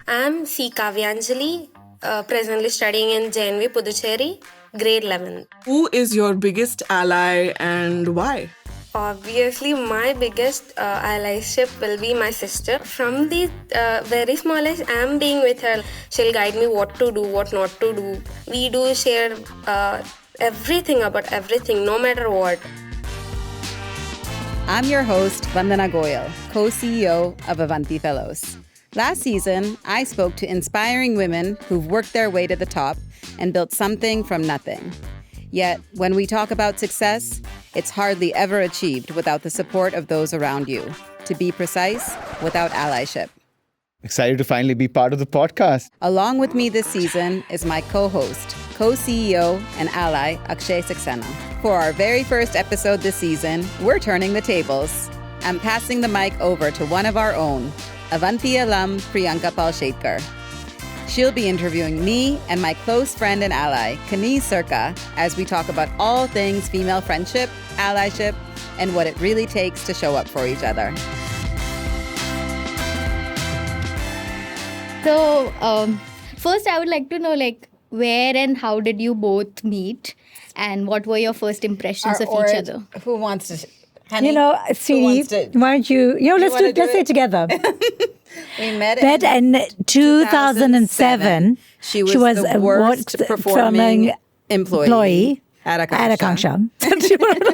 I'm C. Kavyanjali, presently studying in JNV Puducherry, grade 11. Who is your biggest ally and why? Obviously, my biggest allyship will be my sister. From the very small age, I'm being with her. She'll guide me what to do, what not to do. We do share everything about everything, no matter what. I'm your host, Vandana Goyal, co-CEO of Avanti Fellows. Last season, I spoke to inspiring women who've worked their way to the top and built something from nothing. Yet, when we talk about success, it's hardly ever achieved without the support of those around you. To be precise, without allyship. Excited to finally be part of the podcast. Along with me this season is my co-host, co-CEO and ally, Akshay Saxena. For our very first episode this season, we're turning the tables. I'm passing the mic over to one of our own, Avanti alum Priyanka Palshetkar. She'll be interviewing me and my close friend and ally, Kaneez Surka, as we talk about all things female friendship, allyship, and what it really takes to show up for each other. So, first I would like to know, where and how did you both meet? And what were your first impressions of each other? Who wants to... Honey, sweetie, why don't you... let's say it together. We met in 2007. She was the worst performing employee at Akshay.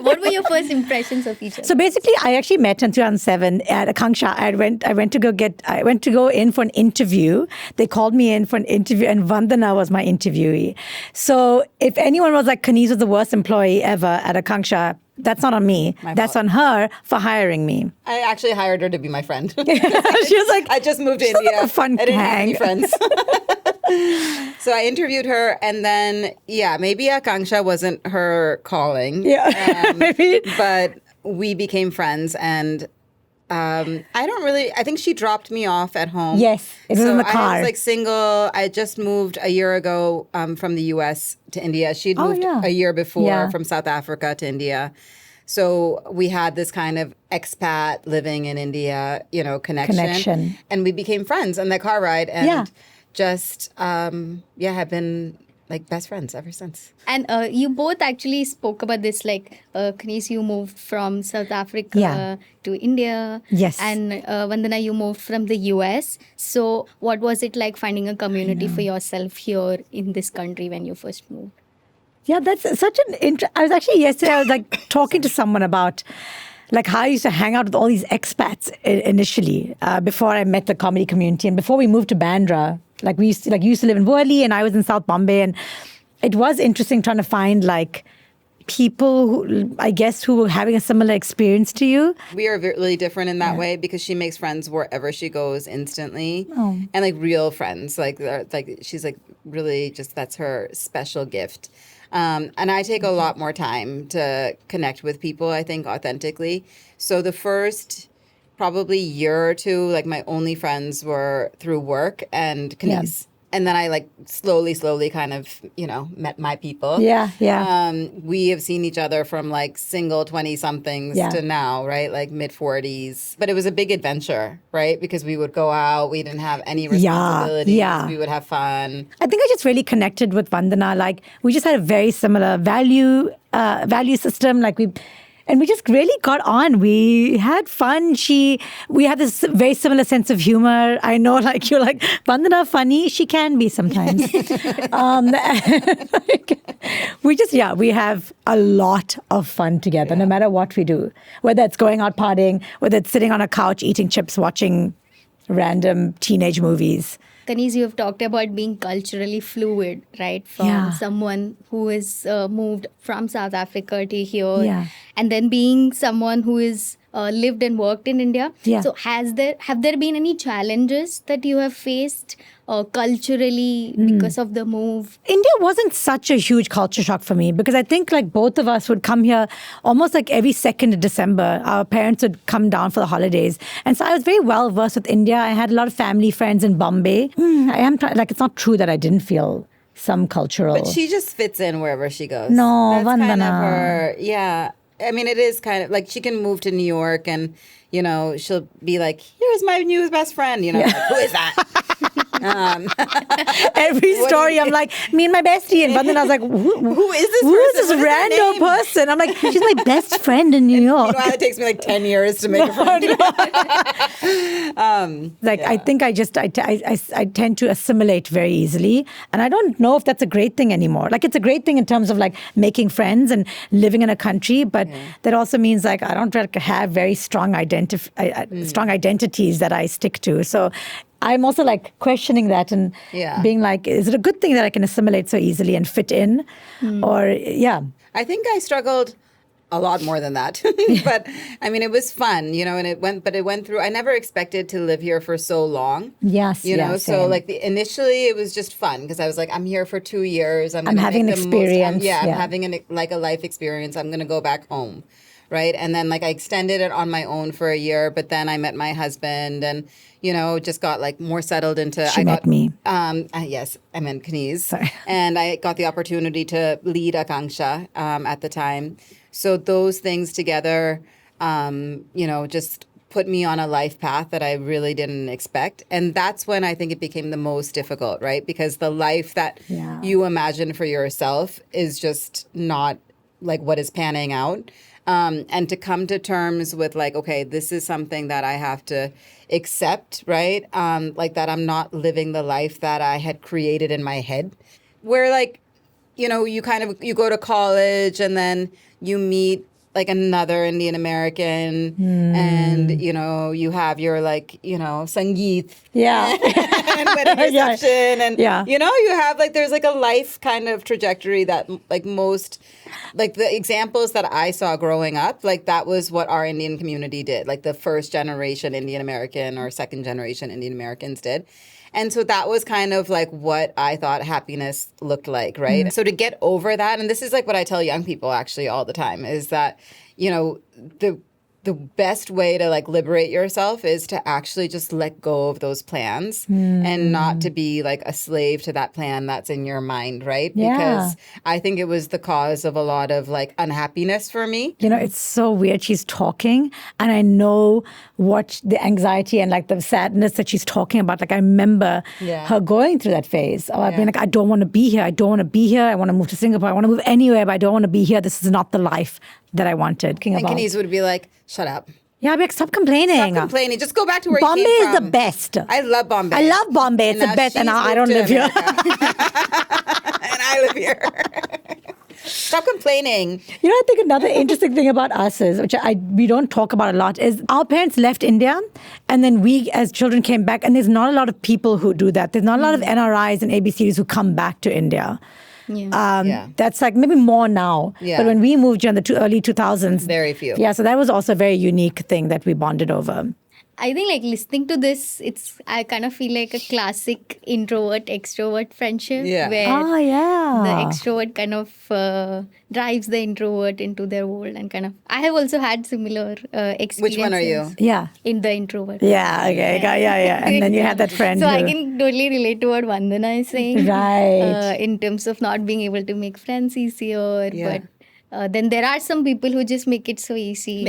What were your first impressions of each other? So basically, I actually met in 2007 at Akshay. I went to go in for an interview. They called me in for an interview, and Vandana was my interviewee. So if anyone was like, Kaneez was the worst employee ever at Akshay, that's not on me. That's on her for hiring me. I actually hired her to be my friend. She was like, I just moved to India. Like a fun I didn't have hang. any friends. So I interviewed her, and then, maybe Akshay wasn't her calling. Maybe. But we became friends, and I think she dropped me off at home. Yes, it was in the car. I was single. I just moved a year ago from the U.S. to India. She'd moved a year before from South Africa to India. So we had this kind of expat living in India, connection. And we became friends on that car ride, and just have been best friends ever since. And you both actually spoke about this, Kaneez, you moved from South Africa to India. Yes. And Vandana, you moved from the US. So what was it like finding a community for yourself here in this country when you first moved? Yeah, that's such an I was actually yesterday, I was talking to someone about how I used to hang out with all these expats initially before I met the comedy community and before we moved to Bandra. We used to live in Worli and I was in South Bombay, and it was interesting trying to find people who, I guess, who were having a similar experience to you. We are really different in that way because she makes friends wherever she goes instantly, and real friends. She's really just, that's her special gift. And I take a lot more time to connect with people, I think, authentically. So the first probably year or two, my only friends were through work and Kaneez. Yeah. And then I slowly kind of, met my people. Yeah. We have seen each other from single 20-somethings to now, right? Mid-40s. But it was a big adventure, right? Because we would go out. We didn't have any responsibilities. Yeah. We would have fun. I think I just really connected with Vandana. We just had a very similar value system. And we just really got on. We had fun. We had this very similar sense of humor. I know, you're Vandana funny. She can be sometimes. We have a lot of fun together, no matter what we do. Whether it's going out partying, whether it's sitting on a couch, eating chips, watching random teenage movies. Kaneez, you have talked about being culturally fluid, right? From someone who is moved from South Africa to here, and then being someone who is lived and worked in India. Yeah. So have there been any challenges that you have faced culturally because of the move? India wasn't such a huge culture shock for me because I think both of us would come here almost every 2nd of December. Our parents would come down for the holidays. And so I was very well versed with India. I had a lot of family friends in Bombay. I am it's not true that I didn't feel some cultural. But she just fits in wherever she goes. No, that's Vandana. Kind of her, I mean, it is kind of she can move to New York and, she'll be here's my new best friend, who is that? Every story, I'm like, me and my bestie. And Vandana was like, who is this person? Who is this random person? I'm like, she's my best friend in New York. Meanwhile, it takes me like 10 years to make a friend. I think I tend to assimilate very easily. And I don't know if that's a great thing anymore. Like, it's a great thing in terms of like making friends and living in a country. But that also means like I don't have very strong identities that I stick to. So I'm also like questioning that and being like, is it a good thing that I can assimilate so easily and fit in? Or, I think I struggled a lot more than that. But I mean, it was fun, and it went through, I never expected to live here for so long. Yes. So same. like initially it was just fun because I was like, I'm here for 2 years. I'm having an experience. I'm having a life experience. I'm going to go back home. Right. And then like I extended it on my own for a year, but then I met my husband and, just got like more settled into. She met me. Yes, I meant Kaneez. Sorry. And I got the opportunity to lead Akanksha at the time. So those things together, just put me on a life path that I really didn't expect. And that's when I think it became the most difficult, right? Because the life that you imagine for yourself is just not like what is panning out. And to come to terms with like, okay, this is something that I have to accept, right? Like that I'm not living the life that I had created in my head. Where like, you go to college and then you meet like another Indian American and, you have your like, Sangeet. Yeah. and wedding reception. And, you have like, there's like a life kind of trajectory that like most, like the examples that I saw growing up, like that was what our Indian community did. Like the first generation Indian American or second generation Indian Americans did. And so that was kind of like what I thought happiness looked like, right? So to get over that, and this is like what I tell young people actually all the time, is that, the best way to like liberate yourself is to actually just let go of those plans and not to be like a slave to that plan that's in your mind, right? Yeah. Because I think it was the cause of a lot of like unhappiness for me. It's so weird. She's talking and I know what the anxiety and like the sadness that she's talking about. Like I remember her going through that phase. Or being like, I don't want to be here. I don't want to be here. I want to move to Singapore. I want to move anywhere, but I don't want to be here. This is not the life that I wanted. And Kaneez would be like, shut up. Yeah, I'd be like, stop complaining. Stop complaining. Just go back to where Bombay you came from. is the best. I love Bombay. I love Bombay. It's the best. And I don't live here. And I live here. Stop complaining. I think another interesting thing about us is, which we don't talk about a lot, is our parents left India and then we as children came back, and there's not a lot of people who do that. There's not a lot of NRIs and ABCs who come back to India. That's like maybe more now. But when we moved in the early 2000s, very few. Yeah, so that was also a very unique thing that we bonded over. I think like listening to this, I kind of feel like a classic introvert-extrovert friendship. Yeah. Where the extrovert kind of drives the introvert into their world and kind of. I have also had similar experiences. Which one are you? Yeah. In the introvert. Yeah, okay. Yeah. And then you had that friend. So I can totally relate to what Vandana is saying. Right. In terms of not being able to make friends easier. But then there are some people who just make it so easy.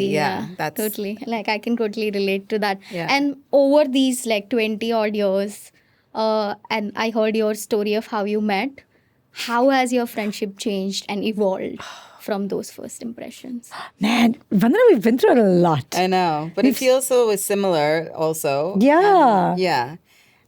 Yeah. That's totally. Like I can totally relate to that. Yeah. And over these like 20 odd years, and I heard your story of how you met. How has your friendship changed and evolved from those first impressions? Man, Vandana, we've been through a lot. I know. But it feels so similar also. Yeah.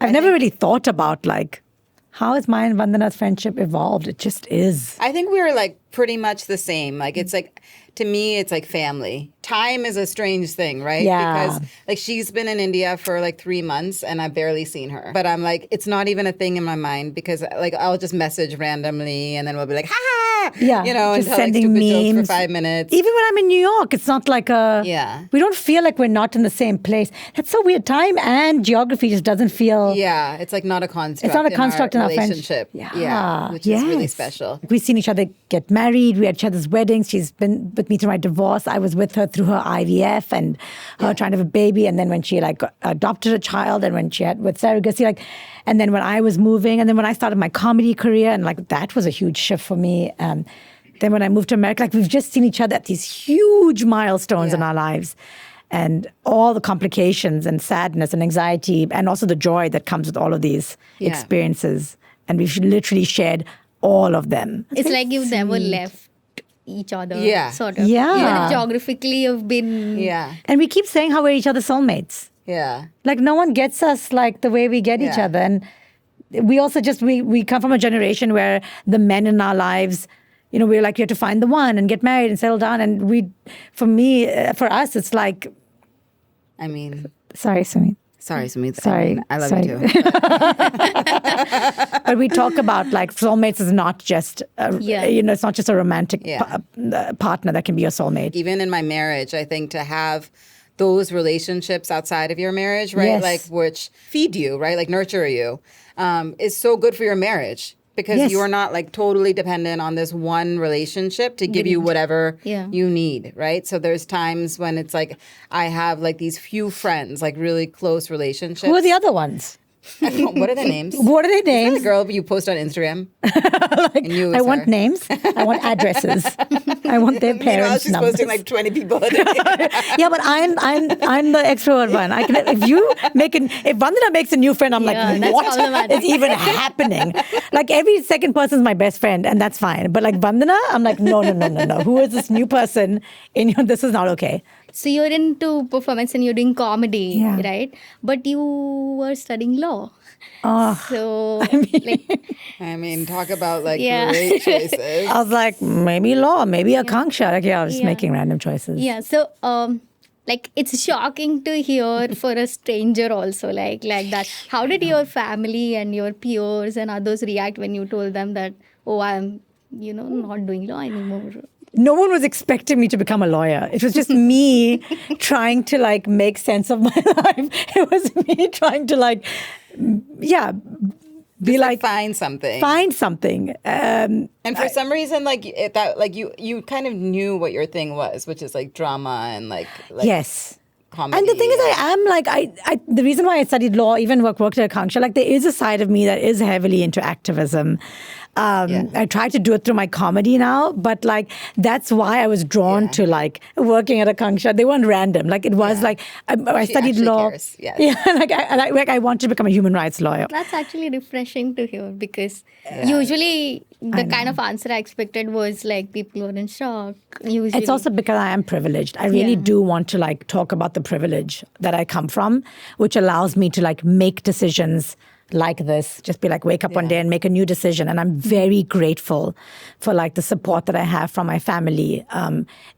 I've never really thought about like, how has my and Vandana's friendship evolved? It just is. I think we're like pretty much the same. Like it's like, to me, it's like family. Time is a strange thing, right? Yeah. Because like she's been in India for like 3 months and I've barely seen her. But I'm like, it's not even a thing in my mind because like I'll just message randomly and then we'll be like, ha ha! Yeah. And tell just like sending stupid jokes memes for 5 minutes. Even when I'm in New York, it's not like a. Yeah. We don't feel like we're not in the same place. That's so weird. Time and geography just doesn't feel. Yeah. It's like not a construct. It's not a construct in our relationship. Yeah. Which is really special. We've seen each other get married. We had each other's weddings. She's been with me through my divorce. I was with her through her IVF and her trying to have a baby. And then when she like adopted a child and when she had with surrogacy, like, and then when I was moving and then when I started my comedy career and like that was a huge shift for me. Then when I moved to America, like we've just seen each other at these huge milestones in our lives. and all the complications and sadness and anxiety and also the joy that comes with all of these experiences. And we've literally shared all of them. It's like you've never left each other, sort of. Yeah. Even if geographically you've been... Yeah. And we keep saying how we're each other's soulmates. Yeah. Like no one gets us like the way we get each other. And we also just, we come from a generation where the men in our lives, you know, we're like, you have to find the one and get married and settle down. And for us, it's like... I mean... Sorry, Sumit. Sorry, Sumit. Sorry. I love Sorry. you too. But we talk about like soulmates is not just, you know, it's not just a romantic partner that can be your soulmate. Even in my marriage, I think to have those relationships outside of your marriage, right? Yes. Like which feed you, right? Like nurture you, is so good for your marriage. Because you are not like totally dependent on this one relationship to give you whatever you need, right? So there's times when it's like I have like these few friends, like really close relationships. Who are the other ones? I don't know, what are their names? What are their names? The girl you post on Instagram. I want names. I want addresses. I want their Meanwhile, parents' she's numbers. posting like 20 people a day. Yeah, but I'm the extrovert one. If Vandana makes a new friend, I'm like, that's what problematic. is even happening? Like every second person is my best friend, and that's fine. But like Vandana, I'm like, no. Who is this new person? This is not okay. So you're into performance and you're doing comedy, right? But you were studying law. So, I mean, talk about like great choices. I was like, maybe law, maybe Akanksha. Like, I was just making random choices. Yeah. So, like, it's shocking to hear for a stranger also, like that. How did your family and your peers and others react when you told them that, oh, I'm, not doing law anymore? No one was expecting me to become a lawyer. It was just me trying to like make sense of my life. It was me trying to like, be like find something. And for some reason, like you kind of knew what your thing was, which is like drama and like yes. comedy. And the thing is, I am like, I the reason why I studied law, even worked at Akanksha, like there is a side of me that is heavily into activism. I try to do it through my comedy now, but like that's why I was drawn to like working at Akanksha. They weren't random. Like it was like I studied law. Cares. Yes. Yeah, I want to become a human rights lawyer. That's actually refreshing to hear because usually the kind of answer I expected was like people were in shock. Usually. It's also because I am privileged. I really do want to like talk about the privilege that I come from, which allows me to like make decisions like this, just be like, wake up one day and make a new decision. And I'm very grateful for like the support that I have from my family,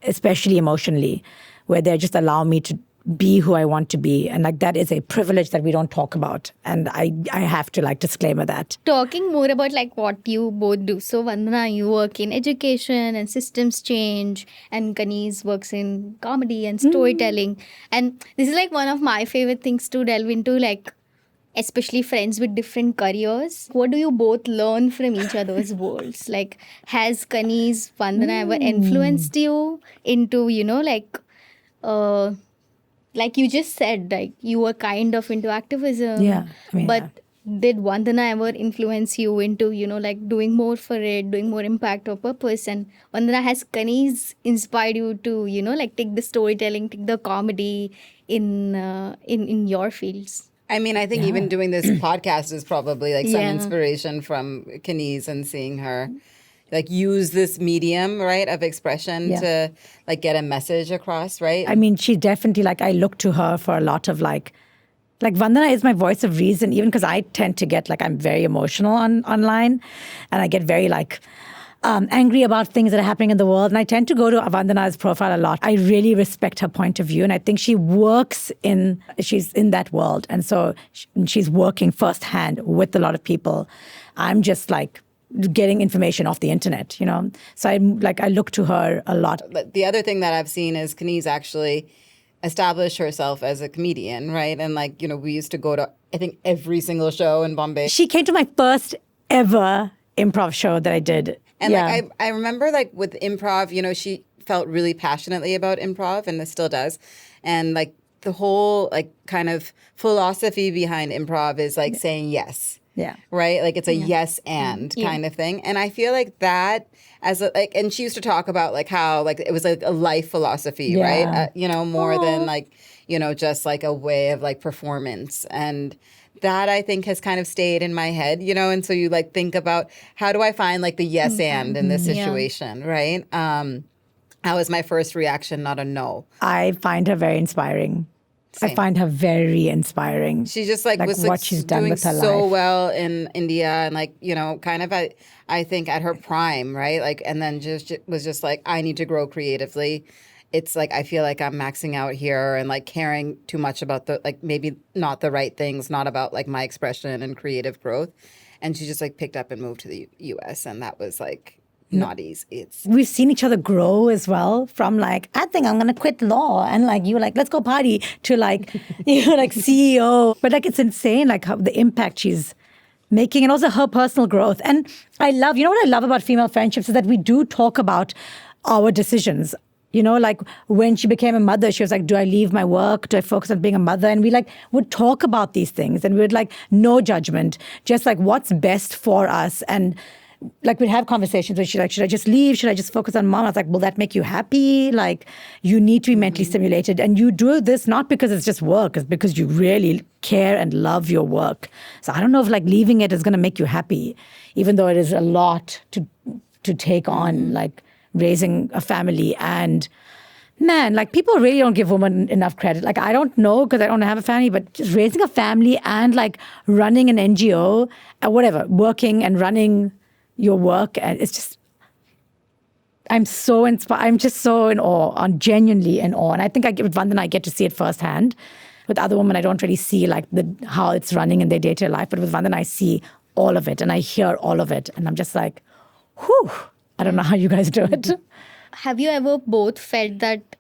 especially emotionally, where they just allow me to be who I want to be. And like that is a privilege that we don't talk about. And I have to like disclaimer that. Talking more about like what you both do. So Vandana, you work in education and systems change, and Kaneez works in comedy and storytelling. And this is like one of my favorite things to delve into, like especially friends with different careers. What do you both learn from each other's worlds? Like, has Kaneez, Vandana ever influenced you into, like you just said, like you were kind of into activism. Yeah. But did Vandana ever influence you into, like doing more for it, doing more impact or purpose? And Vandana, has Kaneez inspired you to, like take the storytelling, take the comedy in your fields? I mean, I think even doing this podcast is probably like some inspiration from Kaneez and seeing her like use this medium, right, of expression to like get a message across, right? I mean, she definitely, like, I look to her for a lot of like Vandana is my voice of reason, even because I tend to get like, I'm very emotional online and I get very like, angry about things that are happening in the world. And I tend to go to Vandana's profile a lot. I really respect her point of view. And I think she's in that world. And so she's working firsthand with a lot of people. I'm just like getting information off the internet, So I look to her a lot. But the other thing that I've seen is Kaneez actually establish herself as a comedian, right? And like, we used to go to, I think, every single show in Bombay. She came to my first ever improv show that I did. And like I remember like with improv, she felt really passionately about improv, and this still does. And like the whole like kind of philosophy behind improv is like saying yes. Yeah. Right? Like it's a yes and kind of thing. And I feel like that as a, like, and she used to talk about like how like it was like a life philosophy, right? More than like, just like a way of like performance. And that I think has kind of stayed in my head, and so you like think about how do I find like the yes and in this situation, right? How was my first reaction not a no? I find her very inspiring. Same. I find her very inspiring. She just like was what like she's done doing with her so life. well in India and like, kind of I think at her prime, right? Like, and then just was just like, I need to grow creatively. It's like, I feel like I'm maxing out here and like caring too much about the, like maybe not the right things, not about like my expression and creative growth. And she just like picked up and moved to the US. And that was like not easy. We've seen each other grow as well from like, I think I'm going to quit law. And like, you were like, let's go party to like, like CEO. But like, it's insane, like how the impact she's making and also her personal growth. And I love, what I love about female friendships is that we do talk about our decisions. Like when she became a mother, she was like, do I leave my work? Do I focus on being a mother? And we like would talk about these things and we would like no judgment, just like what's best for us. And like we'd have conversations where she's like, should I just leave? Should I just focus on mom? I was like, will that make you happy? Like you need to be mentally stimulated. And you do this not because it's just work, it's because you really care and love your work. So I don't know if like leaving it is going to make you happy, even though it is a lot to take on, like raising a family. And man, like people really don't give women enough credit. Like I don't know because I don't have a family, but just raising a family and like running an NGO or whatever, working and running your work, and it's just, I'm so inspired. I'm just so in awe, genuinely in awe. And I think with Vandana, I get to see it firsthand. With other women, I don't really see like how it's running in their day-to-day life. But with Vandana, I see all of it and I hear all of it. And I'm just like, whew, I don't know how you guys do it. Have you ever both felt that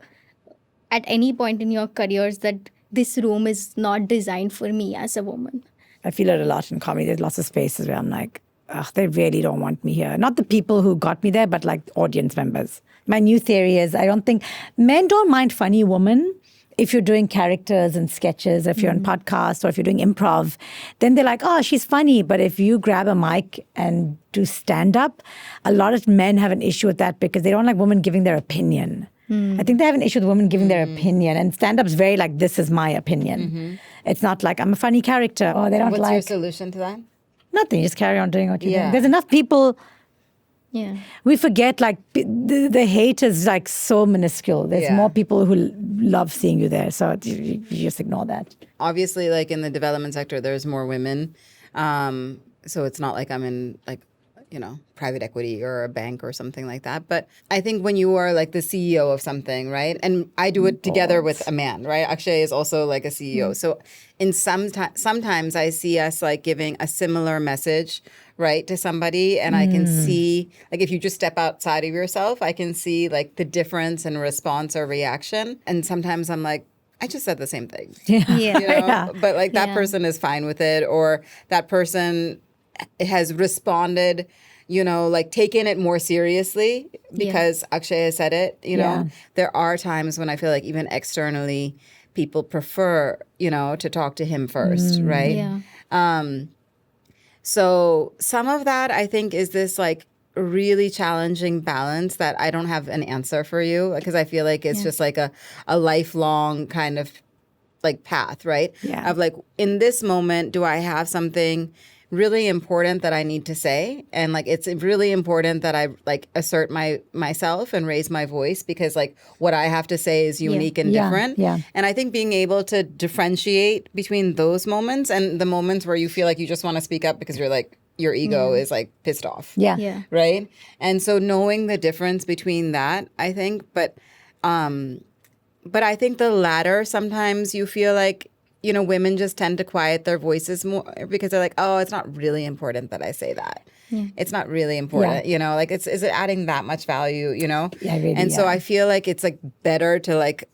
at any point in your careers that this room is not designed for me as a woman? I feel it a lot in comedy. There's lots of spaces where I'm like, ugh, they really don't want me here. Not the people who got me there, but like audience members. My new theory is I don't think men don't mind funny women. If you're doing characters and sketches, if you're on podcasts or if you're doing improv, then they're like, oh, she's funny. But if you grab a mic and do stand-up, a lot of men have an issue with that because they don't like women giving their opinion. I think they have an issue with women giving their opinion. And stand-up's very like, this is my opinion. It's not like, I'm a funny character. Or they don't What's like... your solution to that? Nothing. Just carry on doing what you're doing. There's enough people... Yeah. We forget like the hate is like so minuscule. There's more people who love seeing you there. So you just ignore that. Obviously, like in the development sector, there's more women. So it's not like I'm in like, private equity or a bank or something like that. But I think when you are like the CEO of something, right? And I do it together with a man, right? Akshay is also like a CEO. So in sometimes I see us like giving a similar message, right, to somebody. And I can see, like if you just step outside of yourself, I can see like the difference in response or reaction. And sometimes I'm like, I just said the same thing. Yeah. But like that person is fine with it, or that person has responded, like taken it more seriously because Akshay has said it, There are times when I feel like even externally people prefer, to talk to him first, right? Yeah. So some of that I think is this like really challenging balance that I don't have an answer for you because I feel like it's just like a lifelong kind of like path, right? Yeah. Of like in this moment, do I have something really important that I need to say? And like it's really important that I like assert myself and raise my voice because like what I have to say is unique and different. Yeah. And I think being able to differentiate between those moments and the moments where you feel like you just want to speak up because you're like your ego is like pissed off. Yeah. Right? And so knowing the difference between that, I think, but I think the latter sometimes you feel like women just tend to quiet their voices more because they're like, oh, it's not really important that I say that. Yeah. It's not really important, like is it adding that much value, Yeah, really, And so I feel like it's like better to like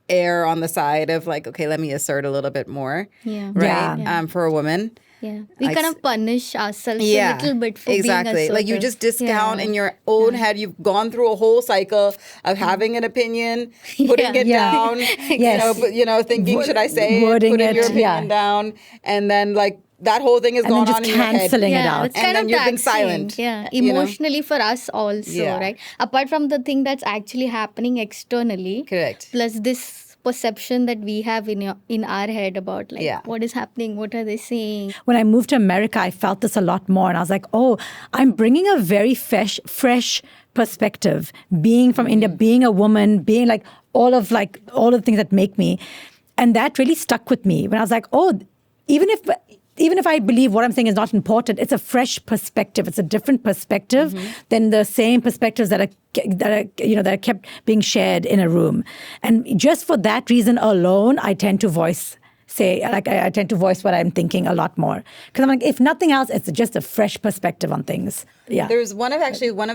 err on the side of like, okay, let me assert a little bit more. Yeah. Right. Yeah. For a woman. Yeah. We Like, kind of punish ourselves a little bit for being assertive. Like you just discount in your own head. You've gone through a whole cycle of having an opinion, putting it down, Yes. thinking, should I say it? Wording Putting it, your opinion down, and then like that whole thing is And going then on just in your head. cancelling it out. It's And kind then of you've been taxing. silent, Yeah, you know? emotionally for us also, Yeah. right? Apart from the thing that's actually happening externally, Correct. plus this perception that we have in our head about like Yeah. what is happening, what are they saying. When I moved to America, I felt this a lot more. And I was like, oh, I'm bringing a very fresh perspective. Being from India, being a woman, being like all of the things that make me. And that really stuck with me when I was like, oh, even if I believe what I'm saying is not important, it's a fresh perspective. It's a different perspective than the same perspectives that are kept being shared in a room. And just for that reason alone, I tend to voice what I'm thinking a lot more. Because I'm like, if nothing else, it's just a fresh perspective on things. Yeah. There was one of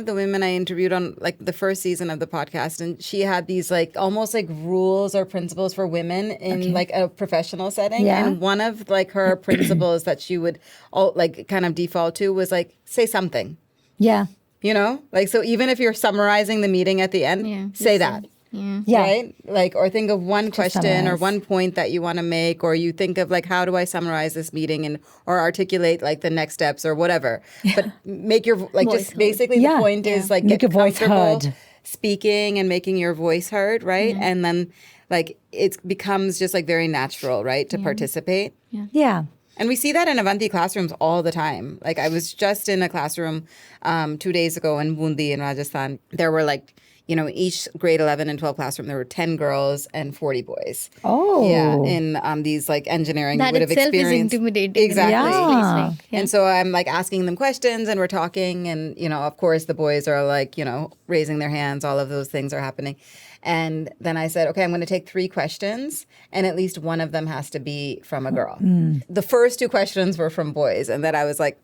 the women I interviewed on like the first season of the podcast, and she had these like almost like rules or principles for women in like a professional setting. Yeah. And one of like her principles that she would like kind of default to was like, say something, Yeah. you know? Like, so even if you're summarizing the meeting at the end, say that. Yeah. Right? Like, or think of one question or summarize. one point that you want to make, or you think of like, how do I summarize this meeting or articulate like the next steps or whatever. But make your, like, Voice just heard. basically the point is like, Make get your voice comfortable heard. speaking and making your voice heard, right? And then like, it becomes just like very natural, right? To participate. Yeah. And we see that in Avanti classrooms all the time. Like I was just in a classroom 2 days ago in Bundi in Rajasthan. There were like, you know, each grade 11 and 12 classroom, there were 10 girls and 40 boys. Oh. Yeah, in these like engineering, you That would have itself is experienced. intimidating. Exactly. In the first place, like, yeah. And so I'm like asking them questions and we're talking and, you know, of course the boys are like, you know, raising their hands. All of those things are happening. And then I said, okay, I'm going to take 3 questions and at least one of them has to be from a girl. The first 2 questions were from boys. And then I was like,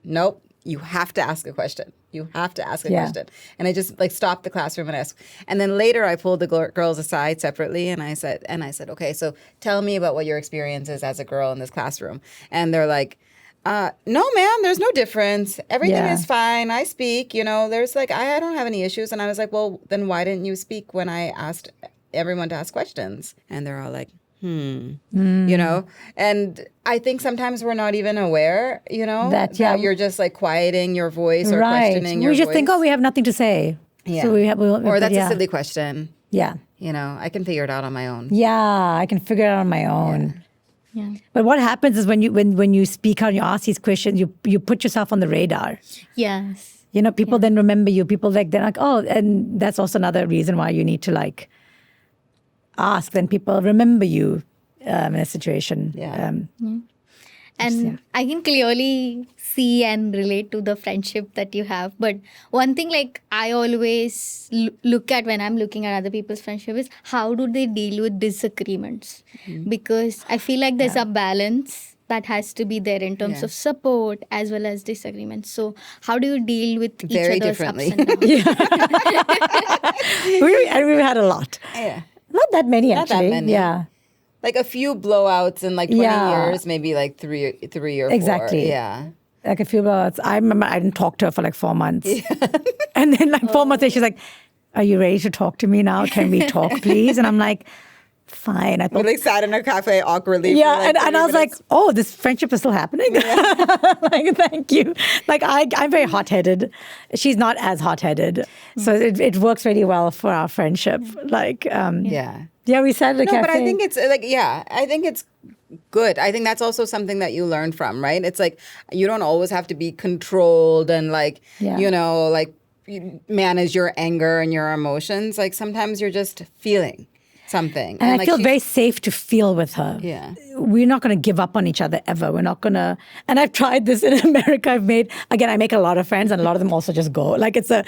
nope, you have to ask a question. You have to ask a question. And I just like stopped the classroom and asked. And then later I pulled the girls aside separately and I said, okay, so tell me about what your experience is as a girl in this classroom. And they're like, no, ma'am, there's no difference. Everything is fine. I speak, you know, there's like, I don't have any issues. And I was like, well, then why didn't you speak when I asked everyone to ask questions? And they're all like, you know, and I think sometimes we're not even aware, you know, that you're just like quieting your voice or questioning your voice. We just think, oh, we have nothing to say. Yeah. So or that's a silly question. Yeah. You know, I can figure it out on my own. Yeah, I can figure it out on my own. Yeah. But what happens is when you speak out and you ask these questions, you put yourself on the radar. Yes. You know, people then remember you. People they're like, oh, and that's also another reason why you need to like ask. Then people remember you in a situation. Yeah. And I can clearly see and relate to the friendship that you have. But one thing like I always look at when I'm looking at other people's friendship is how do they deal with disagreements? Because I feel like there's a balance that has to be there in terms of support as well as disagreements. So how do you deal with Very each other's differently. ups and downs? We've had a lot. Yeah. Not that many, Not actually. that many. Yeah. Like a few blowouts in like 20 years, maybe like three or 4. Exactly. Yeah. Like a few months. I remember I didn't talk to her for like 4 months. And then like 4 months later, she's like, are you ready to talk to me now? Can we talk, please? And I'm like, fine. I We thought, like sat in a cafe awkwardly. yeah, for like and I was minutes. like, oh, this friendship is still happening? Like, thank you. Like, I'm very hot-headed. She's not as hot-headed. So it works really well for our friendship. Like, yeah, we sat in a cafe. No, but I think it's like, I think it's good. I think that's also something that you learn from, right? It's like, you don't always have to be controlled and like, you know, like you manage your anger and your emotions. Like sometimes you're just feeling something. And I like feel very safe to feel with her. Yeah. We're not going to give up on each other ever. We're not going to. And I've tried this in America. I make a lot of friends and a lot of them also just go. Like the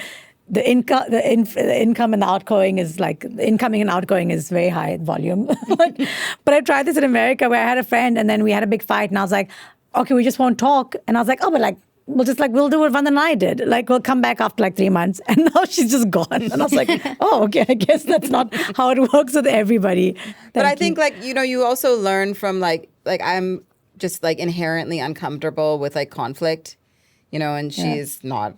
income and the outgoing is like, the incoming and outgoing is very high volume. But I tried this in America where I had a friend and then we had a big fight and I was like, okay, we just won't talk. And I was like, oh, but like, we'll do what Vandana and I did. Like, we'll come back after like 3 months. And now she's just gone. And I was like, oh, okay, I guess that's not how it works with everybody. But I think like, you know, you also learn from like I'm just like inherently uncomfortable with like conflict, you know, and she's not.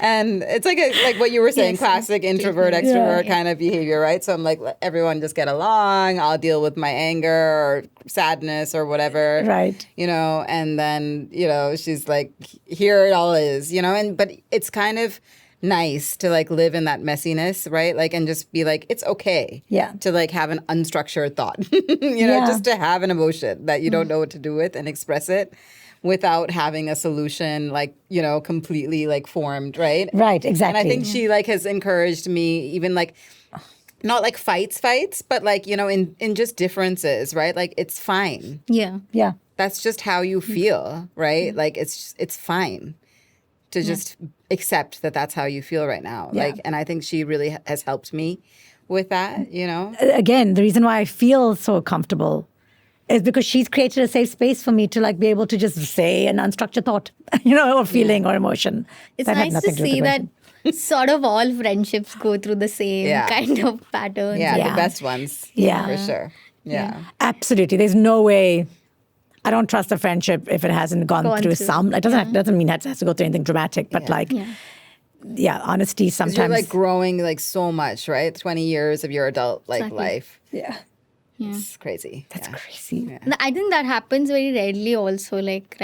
And it's like what you were saying, Yes, classic introvert, extrovert Yeah. kind of behavior, right? So I'm like, let everyone just get along. I'll deal with my anger or sadness or whatever. Right. And then, she's like, here it all is, but it's kind of nice to like live in that messiness, right? Like, and just be like, it's okay. Yeah. To like have an unstructured thought, Yeah. just to have an emotion that you don't know what to do with and express it without having a solution like, completely like formed, right? Right, exactly. And I think she like has encouraged me even like, not like fights, but like, in just differences, right? Like it's fine. Yeah. Yeah. That's just how you feel, right? Like it's fine to just accept that that's how you feel right now. Yeah. Like, and I think she really has helped me with that, Again, the reason why I feel so comfortable is because she's created a safe space for me to like be able to just say an unstructured thought, or feeling or emotion. It's that had nice to nothing do with see the that question. sort of all friendships go through the same Yeah. kind of patterns. Yeah, Yeah. the best ones. Yeah. For sure. Yeah. Absolutely. There's no way. I don't trust a friendship if it hasn't gone through some. It doesn't mean it has to go through anything dramatic, but honesty 'Cause sometimes. you're like growing like so much, right? 20 years of your adult like Exactly. life. yeah, It's crazy. that's Yeah. crazy. And I think that happens very rarely also. Like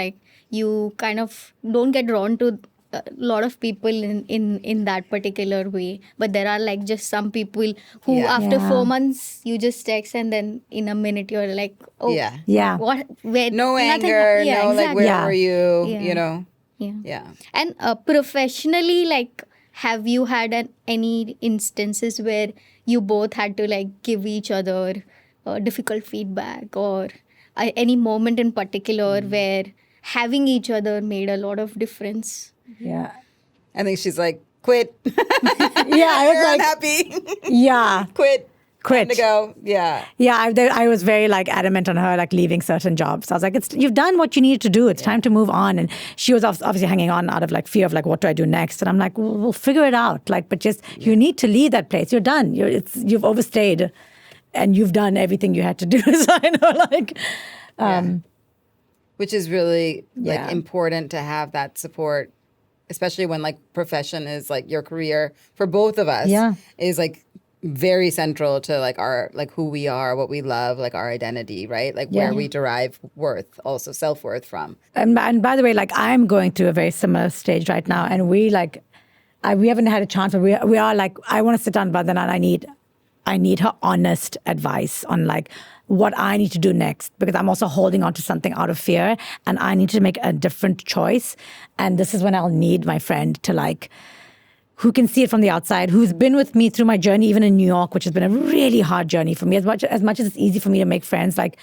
you kind of don't get drawn to a lot of people in that particular way. But there are like just some people who Yeah. after Yeah. 4 months you just text and then in a minute you're like, oh, Yeah. Yeah. what? Where? No nothing- anger, yeah, no like exactly. where Yeah. were you, Yeah. Yeah. Yeah. And professionally, like, have you had any instances where you both had to like give each other difficult feedback or any moment in particular where having each other made a lot of difference? Yeah, I think she's like, quit. yeah. I You're was like, unhappy. yeah, Quit. Quit. Time to go. Yeah. yeah. I was very like adamant on her like leaving certain jobs. I was like, you've done what you needed to do. It's time to move on. And she was obviously hanging on out of like fear of like, what do I do next? And I'm like, we'll figure it out. Like, but just you need to leave that place. You're done. You've overstayed, and you've done everything you had to do. So I know, like, Which is really like Yeah. important to have that support, especially when like profession is like your career for both of us. Yeah. Is like very central to like our like who we are, what we love, like our identity, right? Like where we derive worth, also self-worth from. and by the way, like I'm going through a very similar stage right now, and we haven't had a chance, but we are like, I want to sit down with Vandana, and I need her honest advice on like what I need to do next, because I'm also holding on to something out of fear, and I need to make a different choice. And this is when I'll need my friend to like, who can see it from the outside, who's been with me through my journey, even in New York, which has been a really hard journey for me. As much as it's easy for me to make friends, like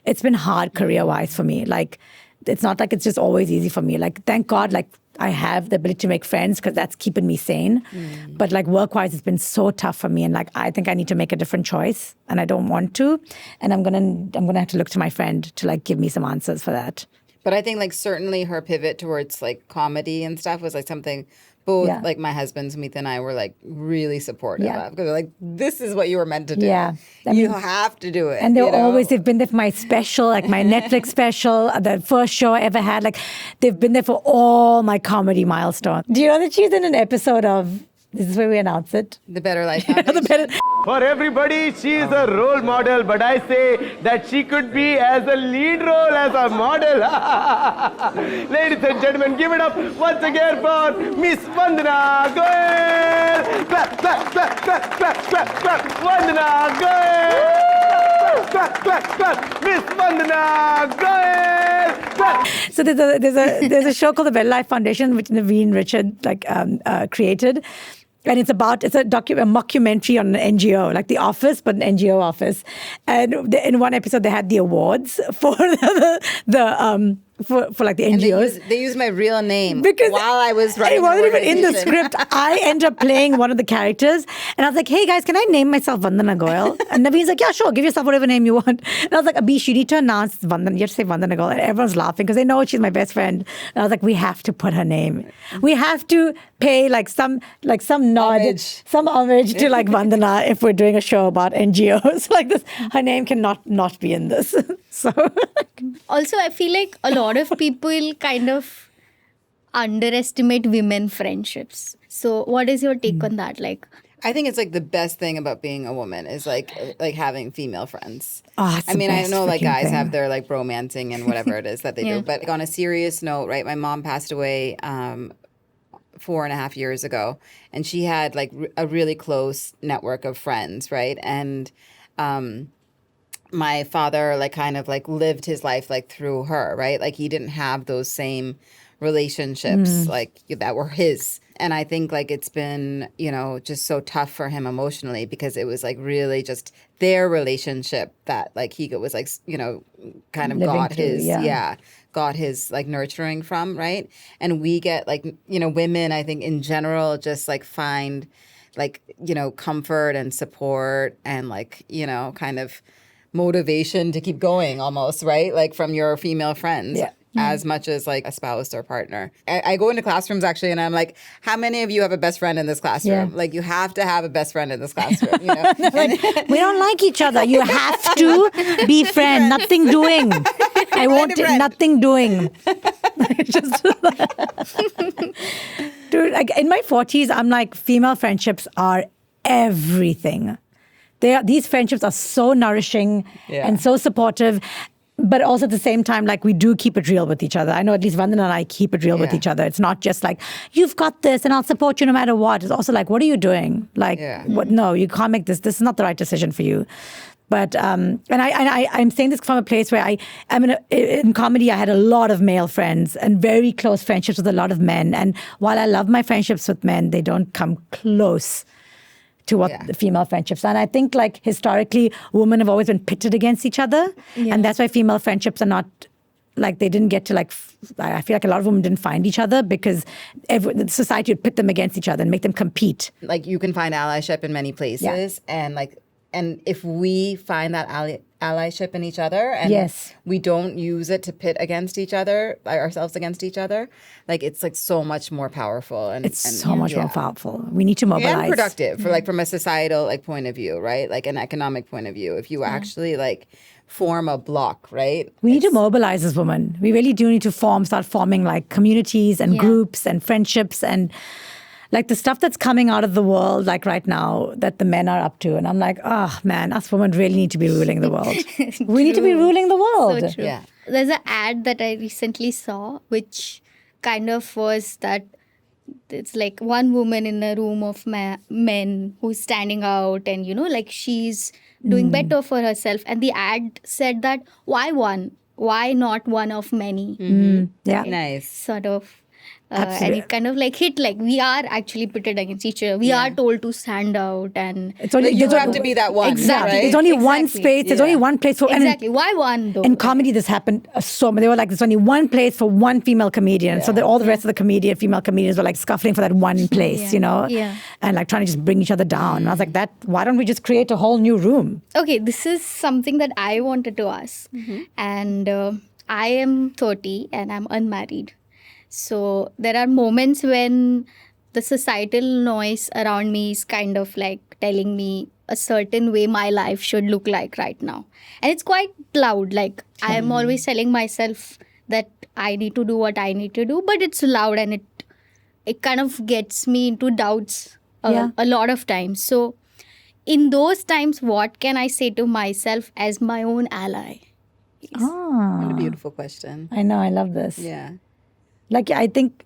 it's been hard career-wise for me. Like it's not like it's just always easy for me. Like thank God, like I have the ability to make friends because that's keeping me sane. But like work-wise, it's been so tough for me, and like I think I need to make a different choice, and I don't want to. And I'm gonna have to look to my friend to like give me some answers for that. But I think like certainly her pivot towards like comedy and stuff was like something both Yeah. like my husband Sumit and I were like really supportive Yeah. of, because they're like, this is what you were meant to do. Yeah. I You mean- have to do it. And you know? they've been there for my special, like my Netflix special, the first show I ever had. Like they've been there for all my comedy milestones. Do you know that she's in an episode of, this is where we announce it. The Better Life Foundation. For everybody, she is a role model, but I say that she could be as a lead role as a model. Ladies and gentlemen, give it up once again for Miss Vandana Goyal. Clap, clap, clap, clap, clap, clap, clap. Vandana Goyal. Clap, clap, clap. Miss Vandana Goyal. Clap. So there's a show called the Better Life Foundation, which Naveen Richard created. And it's a mockumentary on an NGO, like The Office, but an NGO office. And in one episode, they had the awards for for like the And NGOs. they used my real name Because while I was writing it wasn't the even in the organization. script. I ended up playing one of the characters, and I was like, "Hey guys, can I name myself Vandana Goyal?" And Naveen's like, "Yeah, sure. Give yourself whatever name you want." And I was like, "Abish, you need to announce Vandana. You have to say Vandana Goyal." And everyone's laughing because they know she's my best friend. And I was like, "We have to put her name. We have to pay like some nod, Homage. some homage to like Vandana if we're doing a show about NGOs like this. Her name cannot not be in this." So Also, I feel like a lot of people kind of underestimate women friendships. So what is your take on that? Like, I think it's like the best thing about being a woman is like having female friends. Oh, it's I the mean, I best know like freaking guys thing. have their like romancing and whatever it is that they do. But like, on a serious note, right? My mom passed away 4.5 years ago, and she had like a really close network of friends, right? And my father like kind of like lived his life like through her, right? Like he didn't have those same relationships like that were his. And I think like it's been, you know, just so tough for him emotionally because it was like really just their relationship that like he was like, you know, kind of Living got through, his, yeah. got his like nurturing from, right? And we get like, you know, women, I think in general, just like find like, you know, comfort and support and like, you know, kind of motivation to keep going almost, right? Like from your female friends. Yeah. As much as like a spouse or partner. I go into classrooms actually and I'm like, how many of you have a best friend in this classroom? Yeah. Like you have to have a best friend in this classroom, you know? We don't like each other. You have to be friend. Nothing doing. I want it. friend. Nothing doing. Just dude, like in my 40s, I'm like, female friendships are everything. These friendships are so nourishing and so supportive. But also at the same time, like we do keep it real with each other. I know at least Vandana and I keep it real with each other. It's not just like, you've got this and I'll support you no matter what. It's also like, what are you doing? Like, what? No, you can't make this. This is not the right decision for you. But, and I'm saying this from a place where in comedy, I had a lot of male friends and very close friendships with a lot of men. And while I love my friendships with men, they don't come close to what the female friendships are. And I think like historically, women have always been pitted against each other. Yeah. And that's why female friendships are not, like they didn't get to like, I feel like a lot of women didn't find each other because the society would pit them against each other and make them compete. Like you can find allyship in many places and if we find that allyship in each other and we don't use it to pit against each other, ourselves against each other, like it's like so much more powerful and it's so much more powerful. We need to mobilize and productive for like from a societal like point of view, right? Like an economic point of view. If you actually like form a block, right? We need to mobilize as women. We really do need to start forming like communities and groups and friendships and like the stuff that's coming out of the world, like right now, that the men are up to. And I'm like, oh man, us women really need to be ruling the world. We need to be ruling the world. So true. Yeah. There's an ad that I recently saw, which kind of was that it's like one woman in a room of men who's standing out and, you know, like she's doing better for herself. And the ad said that, why one? Why not one of many? Yeah. Nice. Sort of. And it kind of like hit like we are actually pitted against each other. We are told to stand out and it's only, you have to be that one. Exactly. Right? There's only one space. There's only one place for exactly. Why one though? In comedy, this happened so much. They were like, there's only one place for one female comedian. So that all the rest of the female comedians were like scuffling for that one place, you know? Yeah. And like trying to just bring each other down. And I was like, why don't we just create a whole new room? Okay, this is something that I wanted to ask. And I am 30 and I'm unmarried. So there are moments when the societal noise around me is kind of like telling me a certain way my life should look like right now. And it's quite loud. Like I am always telling myself that I need to do what I need to do, but it's loud and it kind of gets me into doubts a lot of times. So in those times, what can I say to myself as my own ally? What a beautiful question. I know, I love this. Yeah. Like, I think,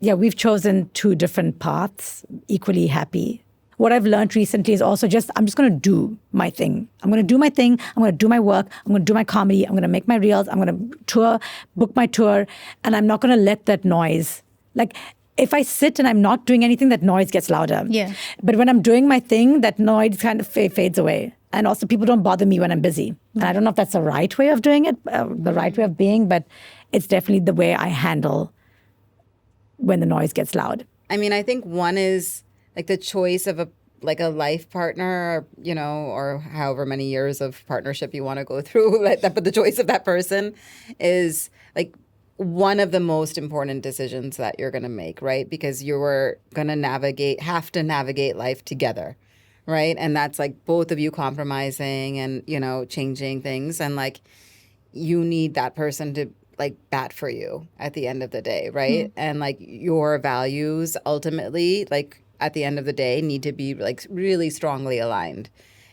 we've chosen two different paths, equally happy. What I've learned recently is also I'm just going to do my thing. I'm going to do my thing. I'm going to do my work. I'm going to do my comedy. I'm going to make my reels. I'm going to tour, book my tour. And I'm not going to let that noise, like, if I sit and I'm not doing anything, that noise gets louder. Yeah. But when I'm doing my thing, that noise kind of fades away. And also people don't bother me when I'm busy. And I don't know if that's the right way of doing it, the right way of being, but it's definitely the way I handle when the noise gets loud. I mean, I think one is like the choice of a life partner, you know, or however many years of partnership you want to go through. But the choice of that person is like one of the most important decisions that you're going to make, right? Because you're going to have to navigate life together, right? And that's like both of you compromising and, you know, changing things. And like you need that person to like bat for you at the end of the day, right? And like your values ultimately, like at the end of the day, need to be like really strongly aligned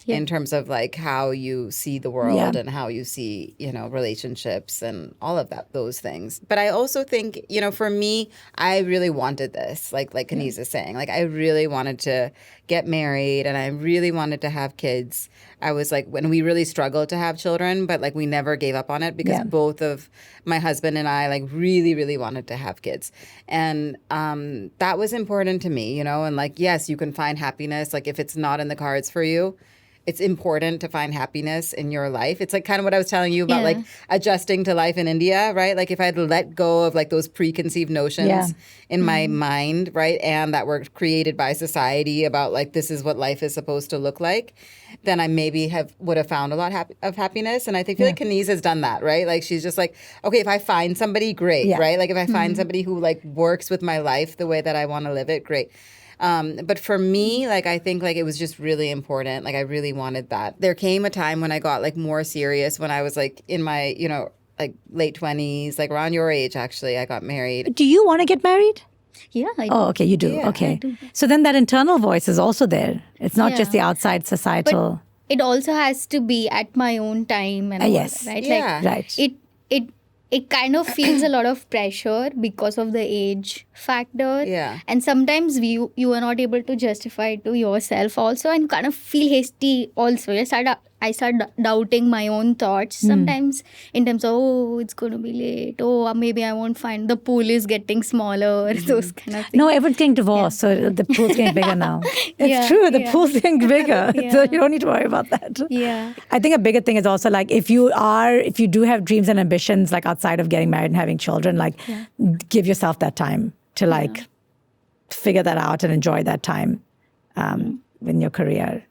in terms of like how you see the world and how you see, you know, relationships and all of those things. But I also think, you know, for me, I really wanted this, like Kaneez is saying, like I really wanted to get married and I really wanted to have kids. I was like, when we really struggled to have children, but like we never gave up on it because both of my husband and I like really, really wanted to have kids. And that was important to me, you know, and like, yes, you can find happiness. Like if it's not in the cards for you, it's important to find happiness in your life. It's like kind of what I was telling you about like adjusting to life in India, right? Like if I'd let go of like those preconceived notions in my mind, right? And that were created by society about like this is what life is supposed to look like, then I maybe would have found a lot of happiness. And I feel like Kaneez has done that, right? Like she's just like, okay, if I find somebody, great, right? Like if I find somebody who like works with my life the way that I want to live it, great. But for me, like, I think like it was just really important. Like I really wanted that. There came a time when I got like more serious when I was like in my, you know, like late 20s, like around your age, actually, I got married. Do you want to get married? Yeah, I do. Oh, okay, you do. Yeah, okay. So then that internal voice is also there. It's not just the outside societal. But it also has to be at my own time and all yes. that, right? Yeah. Like, Right. it kind of feels a lot of pressure because of the age factor. Yeah. And sometimes you are not able to justify it to yourself also and kind of feel hasty also. I start doubting my own thoughts sometimes in terms of, oh, it's going to be late. Oh, maybe I won't find the pool is getting smaller. Those kind of things. No, everyone's getting divorced, so the pool's getting bigger now. It's Yeah, true, the yeah. pool's getting bigger, so you don't need to worry about that. Yeah. I think a bigger thing is also like if you do have dreams and ambitions like outside of getting married and having children, like give yourself that time to like figure that out and enjoy that time in your career.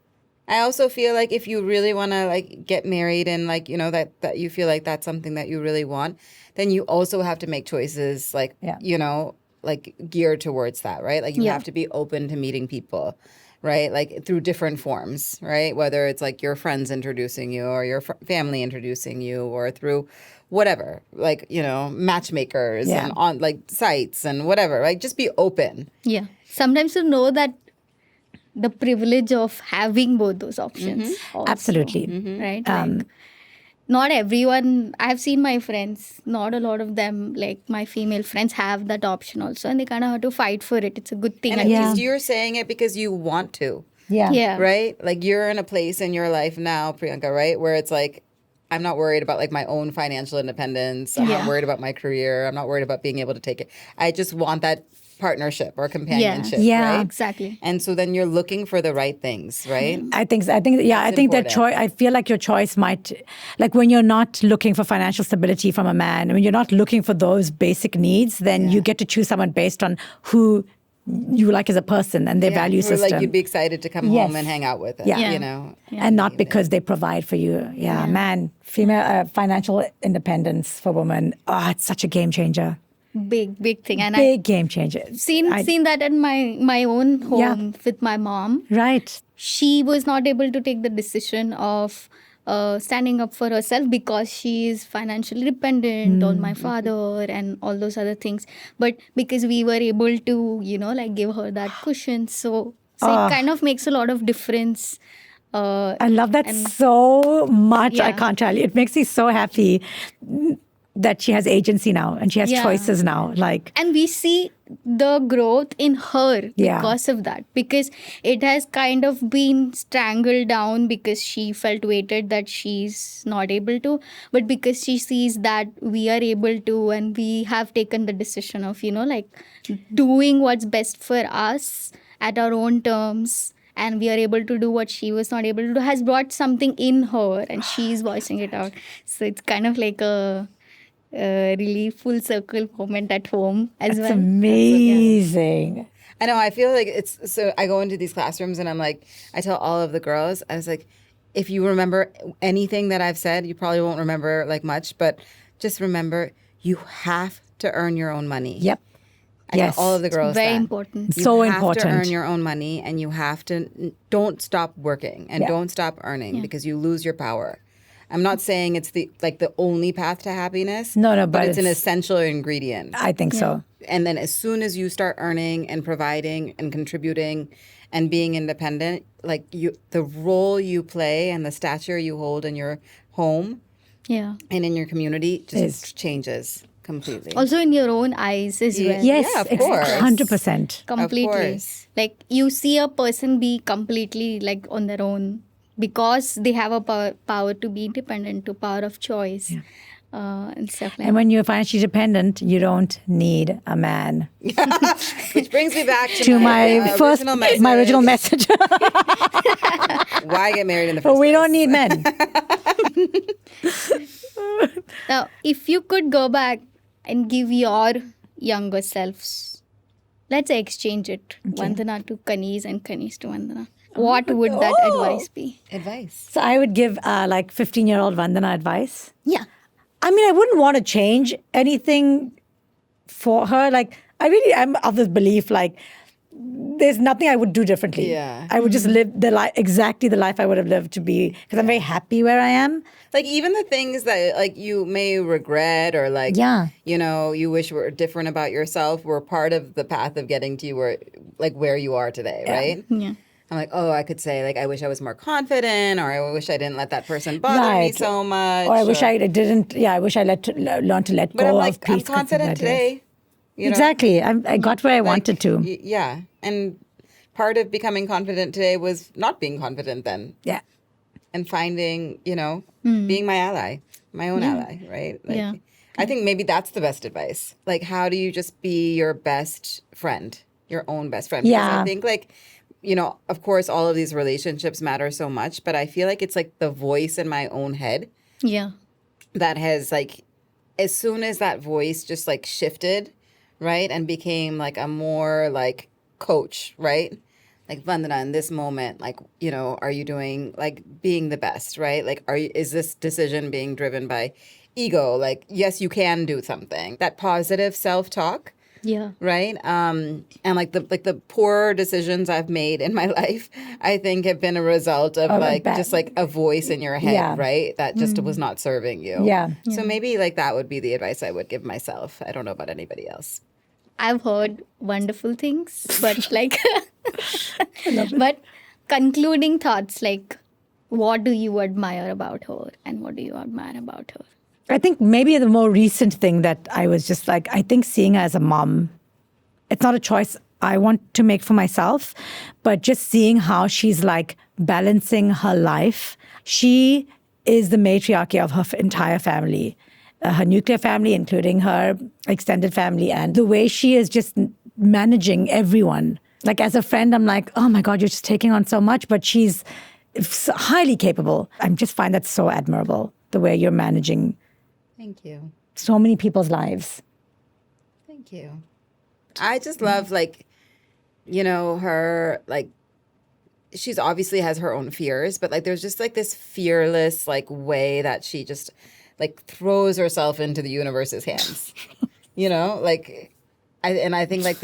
I also feel like if you really want to like get married and like, you know, that you feel like that's something that you really want, then you also have to make choices like, you know, like geared towards that, right? Like you have to be open to meeting people, right? Like through different forms, right? Whether it's like your friends introducing you or your family introducing you or through whatever, like, you know, matchmakers and on like sites and whatever, like just be open. Yeah. Sometimes to know that the privilege of having both those options. Also, Absolutely. right? Like, not everyone, I've seen my friends, not a lot of them, like my female friends have that option also, and they kind of have to fight for it. It's a good thing. And at least you're saying it because you want to. Yeah. Right? Like you're in a place in your life now, Priyanka, right? Where it's like, I'm not worried about like my own financial independence. I'm not worried about my career. I'm not worried about being able to take it. I just want that partnership or companionship. Yeah. Right? Exactly. And so then you're looking for the right things, right? I think that choice. I feel like your choice might, like when you're not looking for financial stability from a man, when you're not looking for those basic needs, then you get to choose someone based on who you like as a person and their value Who, system. like you'd be excited to come home and hang out with it. Yeah. You know, and not because they provide for you. Yeah, man, female financial independence for women. Oh, it's such a game changer. Big thing. And Big game changer. seen that in my own home with my mom. Right. She was not able to take the decision of standing up for herself because she is financially dependent on my father and all those other things. But because we were able to, you know, like give her that cushion, so it kind of makes a lot of difference. I love that so much. I can't tell you. It makes me so happy that she has agency now and she has choices now. Like, and we see the growth in her because of that, because it has kind of been strangled down because she felt weighted that she's not able to, but because she sees that we are able to and we have taken the decision of, you know, like doing what's best for us at our own terms, and we are able to do what she was not able to do, has brought something in her and she's voicing it out. So it's kind of like a really full circle moment at home as well. That's amazing. I know. I feel like it's so. I go into these classrooms and I'm like, I tell all of the girls, I was like, if you remember anything that I've said, you probably won't remember like much, but just remember, you have to earn your own money. Yep. I tell all of the girls Very that. important. You So have important. to earn your own money, and you have to don't stop working and don't stop earning because you lose your power. I'm not saying it's the only path to happiness. No, but it's an essential ingredient. I think so. And then as soon as you start earning and providing and contributing and being independent, like the role you play and the stature you hold in your home and in your community just changes completely. Also in your own eyes as well. Yes, yeah, of course. 100%. Completely. Of course. Like you see a person be completely like on their own because they have a power to be independent, to power of choice. And stuff like that. And when you're financially dependent, you don't need a man. Which brings me back To my original message. Why get married in the first We place? don't need men. Now, if you could go back and give your younger selves, let's exchange it. Vandana to Kaneez and Kaneez to Vandana. What would that advice be? Advice. So I would give 15-year-old Vandana advice. Yeah. I mean, I wouldn't want to change anything for her. Like, I really am of this belief, like, there's nothing I would do differently. Yeah. I would just live exactly the life I would have lived to be, because I'm very happy where I am. Like even the things that like you may regret or like, you wish were different about yourself were part of the path of getting to where you are today, right? Yeah. I'm like, I could say like, I wish I was more confident, or I wish I didn't let that person bother me so much. Or I wish I didn't, I wish I learned to let but go I'm like, of I'm confident today. You know? Exactly. I got where I wanted to. Yeah. And part of becoming confident today was not being confident then. Yeah. And finding, being my ally, my own ally, right? Like, I think maybe that's the best advice. Like, how do you just be your best friend, your own best friend? Because I think like, of course, all of these relationships matter so much, but I feel like it's like the voice in my own head. Yeah. That has like, as soon as that voice just like shifted, right? And became like a more like coach, right? Like Vandana, in this moment, like, are you doing like being the best, right? Like, is this decision being driven by ego? Like, yes, you can do something. That positive self-talk. Yeah. Right. And like the poor decisions I've made in my life, I think have been a result of just like a voice in your head, right? That just was not serving you. Yeah. So maybe like that would be the advice I would give myself. I don't know about anybody else. I've heard wonderful things, but like, but concluding thoughts, like, what do you admire about her and what do you admire about her? I think maybe the more recent thing that I was just like, I think seeing her as a mom, it's not a choice I want to make for myself, but just seeing how she's like balancing her life. She is the matriarch of her entire family, her nuclear family, including her extended family, and the way she is just managing everyone. Like as a friend, I'm like, oh my God, you're just taking on so much, but she's highly capable. I just find that so admirable, the way you're managing. Thank you. So many people's lives. Thank you. I just love like, her, like, she's obviously has her own fears, but like there's just like this fearless like way that she just like throws herself into the universe's hands. Like I think like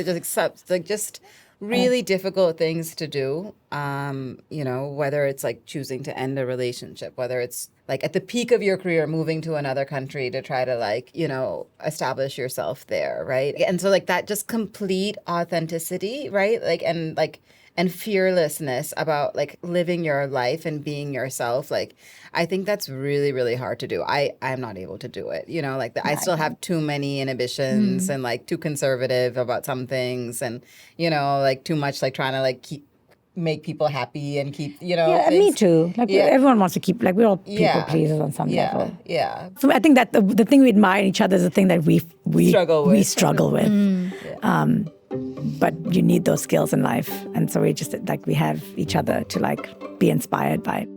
just really difficult things to do. Whether it's like choosing to end a relationship, whether it's like at the peak of your career, moving to another country to try to like, establish yourself there. Right. And so like that just complete authenticity, right. And fearlessness about like living your life and being yourself. Like, I think that's really, really hard to do. I'm not able to do it. I still have too many inhibitions and like too conservative about some things and, like too much like trying to like make people happy and keep, Yeah, things. me too. Like everyone wants to keep, like we're all people pleasers on some level. Yeah. So I think that the thing we admire in each other is the thing that we struggle with. But you need those skills in life. And so we just like we have each other to like be inspired by.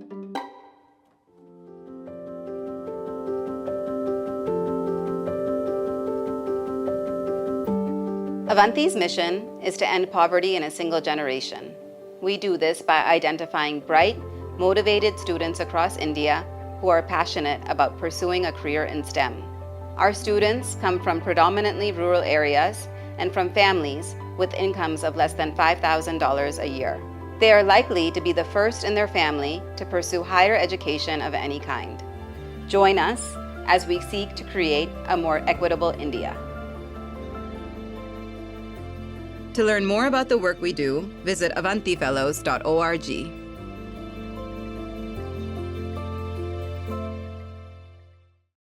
Avanti's mission is to end poverty in a single generation. We do this by identifying bright, motivated students across India who are passionate about pursuing a career in STEM. Our students come from predominantly rural areas and from families with incomes of less than $5,000 a year. They are likely to be the first in their family to pursue higher education of any kind. Join us as we seek to create a more equitable India. To learn more about the work we do, visit avantifellows.org.